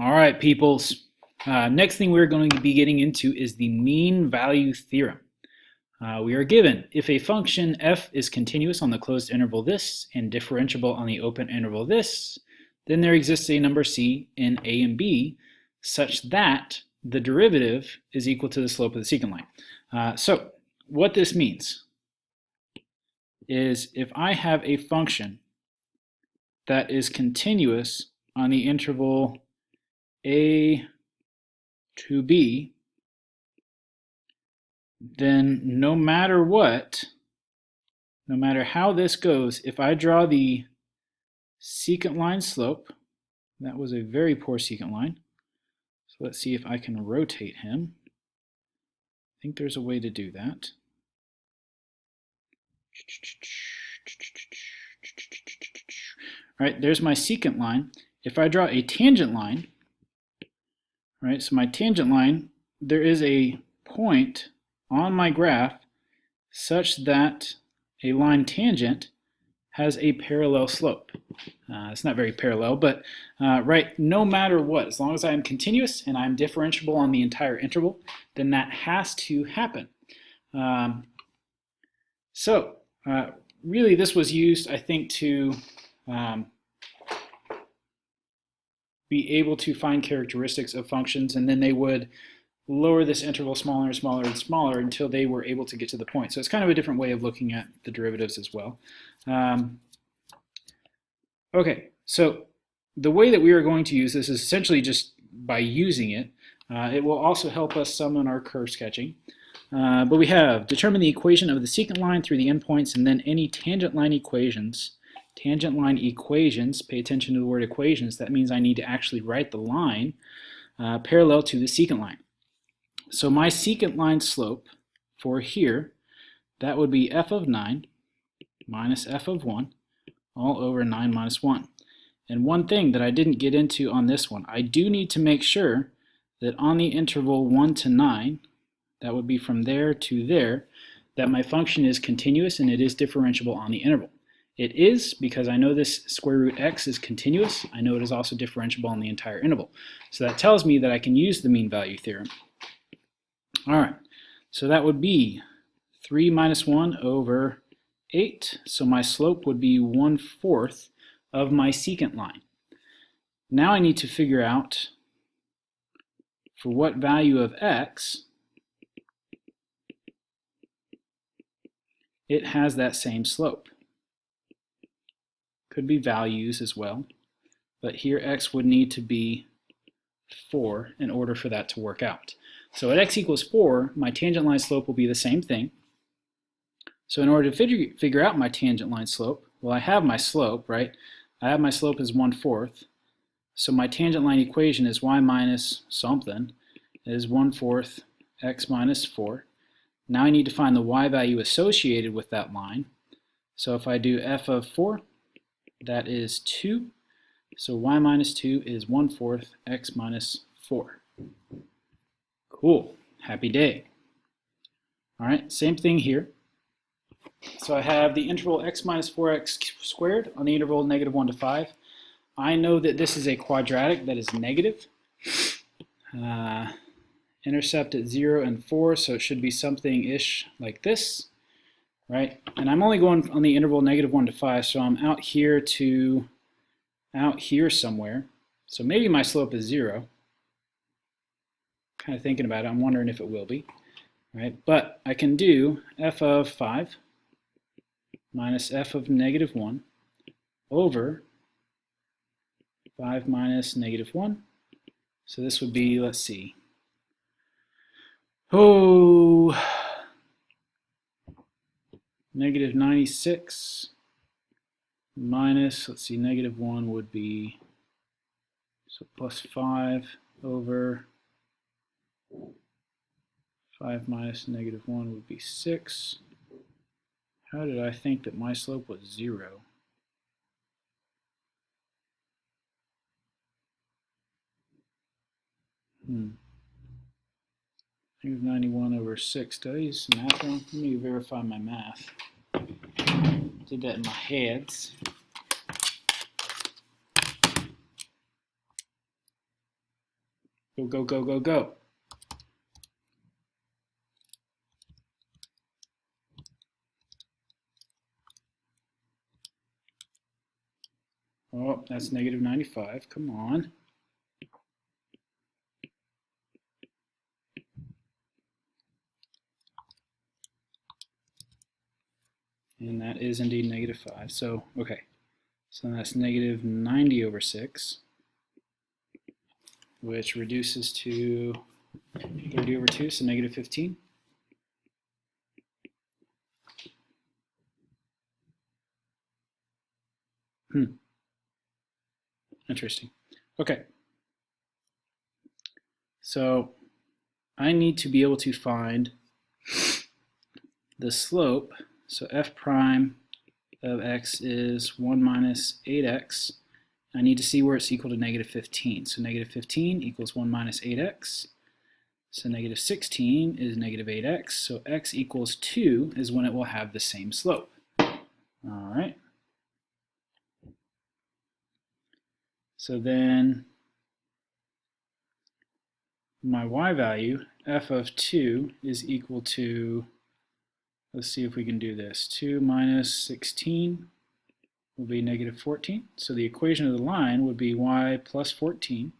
All right, peoples. Next thing we're going to be getting into is the mean value theorem. We are given if a function f is continuous on the closed interval this and differentiable on the open interval this, then there exists a number c in a and b such that the derivative is equal to the slope of the secant line. So what this means is if I have a function that is continuous on the interval a to b, then no matter what, no matter how this goes, if I draw the secant line slope, that was a very poor secant line. So let's see if I can rotate him. I think there's a way to do that. All right, there's my secant line. If I draw a tangent line, right, so my tangent line, there is a point on my graph such that a line tangent has a parallel slope. It's not very parallel, but right, no matter what, as long as I am continuous and I'm differentiable on the entire interval, then that has to happen. Really this was used, I think, to be able to find characteristics of functions, and then they would lower this interval smaller and smaller and smaller until they were able to get to the point. So it's kind of a different way of looking at the derivatives as well. Okay, so the way that we are going to use this is essentially just by using it. It will also help us some in our curve sketching. But we have determine the equation of the secant line through the endpoints, and then any tangent line equations. Tangent line equations, pay attention to the word equations, that means I need to actually write the line parallel to the secant line. So my secant line slope for here, that would be f of 9 minus f of 1 all over 9 minus 1. And one thing that I didn't get into on this one, I do need to make sure that on the interval 1 to 9, that would be from there to there, that my function is continuous and it is differentiable on the interval. It is because I know this square root x is continuous. I know it is also differentiable on the entire interval. So that tells me that I can use the mean value theorem. All right, so that would be 3 minus 1 over 8. So my slope would be 1/4 of my secant line. Now I need to figure out for what value of x it has that same slope. Could be values as well, but here x would need to be 4 in order for that to work out. So at x equals 4, my tangent line slope will be the same thing. So in order to figure out my tangent line slope, well, I have my slope, right? I have my slope as 1/4. So my tangent line equation is y minus something is 1/4 x minus 4. Now I need to find the y value associated with that line. So if I do f of 4, that is 2. So y minus 2 is 1/4 x minus 4. Cool. Happy day. All right, same thing here. So I have the interval x minus 4x squared on the interval -1 to 5. I know that this is a quadratic that is negative. Intercept at 0 and 4, so it should be something-ish like this. Right, and I'm only going on the interval -1 to 5, so I'm out here to out here somewhere. So maybe my slope is 0. Kind of thinking about it, I'm wondering if it will be. Right, but I can do f of 5 minus f of -1 over 5 minus -1. So this would be, let's see. Oh, -96 minus, let's see, -1 would be, so plus 5 over 5 minus -1 would be 6. How did I think that my slope was 0? -91 over 6. Did I use some math wrong? Let me verify my math. Did that in my head. Go, go, go, go, go. Oh, that's negative 95. Come on. And that is indeed negative 5. So, okay. So that's negative 90 over 6, which reduces to 30 over 2, so negative 15. Interesting. Okay. So I need to be able to find the slope. So f prime of x is 1 minus 8x. I need to see where it's equal to negative 15. So negative 15 equals 1 minus 8x. So negative 16 is negative 8x. So x equals 2 is when it will have the same slope. All right. So then my y value, f of 2, is equal to, let's see if we can do this, 2 minus 16 will be negative 14. So the equation of the line would be y plus 14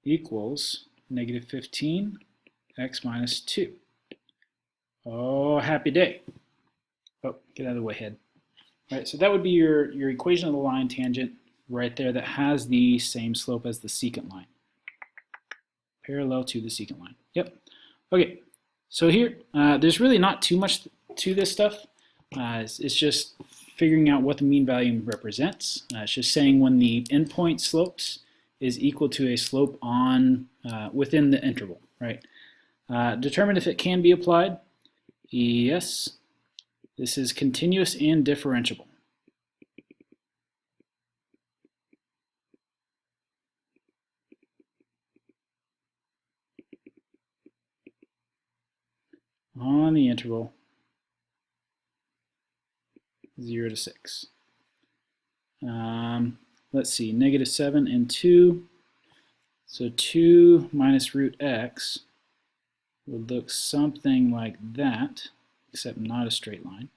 equals negative 15 x minus 2. Oh, happy day. Oh, get out of the way, head. All right, so that would be your equation of the line tangent right there that has the same slope as the secant line. Parallel to the secant line. Yep. Okay, so here, there's really not too much to this stuff. It's just figuring out what the mean value represents. It's just saying when the endpoint slopes is equal to a slope on within the interval, right? Determine if it can be applied. Yes. This is continuous and differentiable. On the interval 0 to 6. Let's see, negative 7 and 2. So 2 minus root x would look something like that, except not a straight line.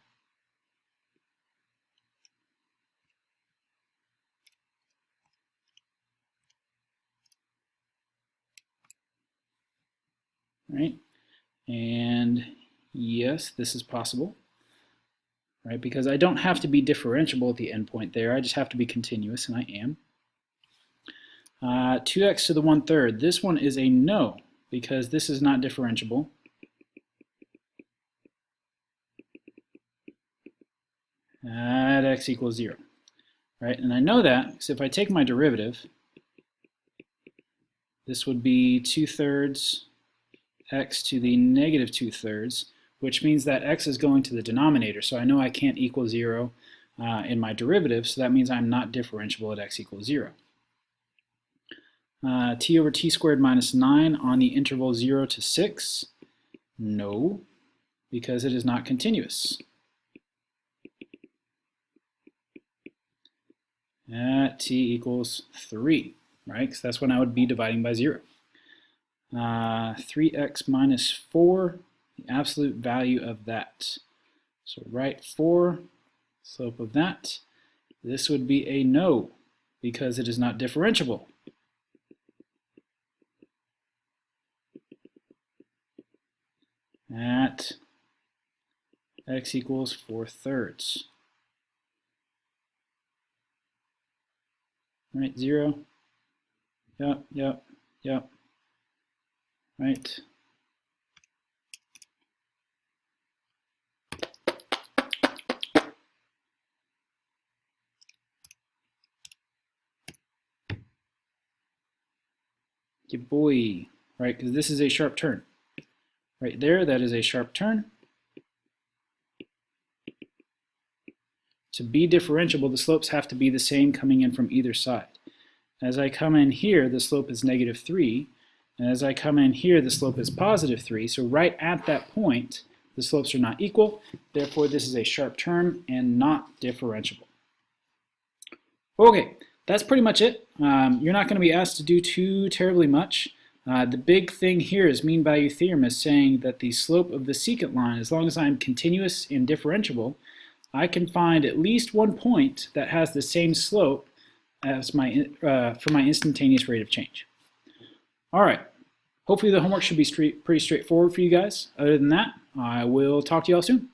Right? And yes, this is possible, right? Because I don't have to be differentiable at the endpoint there. I just have to be continuous, and I am. 2x to the 1/3. This one is a no, because this is not differentiable. At x equals 0. Right? And I know that because if I take my derivative, this would be 2/3 x to the negative 2/3, which means that x is going to the denominator. So I know I can't equal 0 in my derivative, so that means I'm not differentiable at x equals 0. T over t squared minus 9 on the interval 0 to 6. No, because it is not continuous. At t equals 3, right? Because that's when I would be dividing by 0. 3x minus 4, the absolute value of that. So write 4, slope of that. This would be a no, because it is not differentiable. At x equals 4/3. Right, 0. Yep, yep, yep. Right. Good boy. Right, because this is a sharp turn. Right there, that is a sharp turn. To be differentiable, the slopes have to be the same coming in from either side. As I come in here, the slope is negative 3. And as I come in here, the slope is positive 3. So right at that point, the slopes are not equal. Therefore, this is a sharp turn and not differentiable. Okay, that's pretty much it. You're not going to be asked to do too terribly much. The big thing here is mean value theorem is saying that the slope of the secant line, as long as I'm continuous and differentiable, I can find at least one point that has the same slope as for my instantaneous rate of change. All right, hopefully the homework should be pretty straightforward for you guys. Other than that, I will talk to you all soon.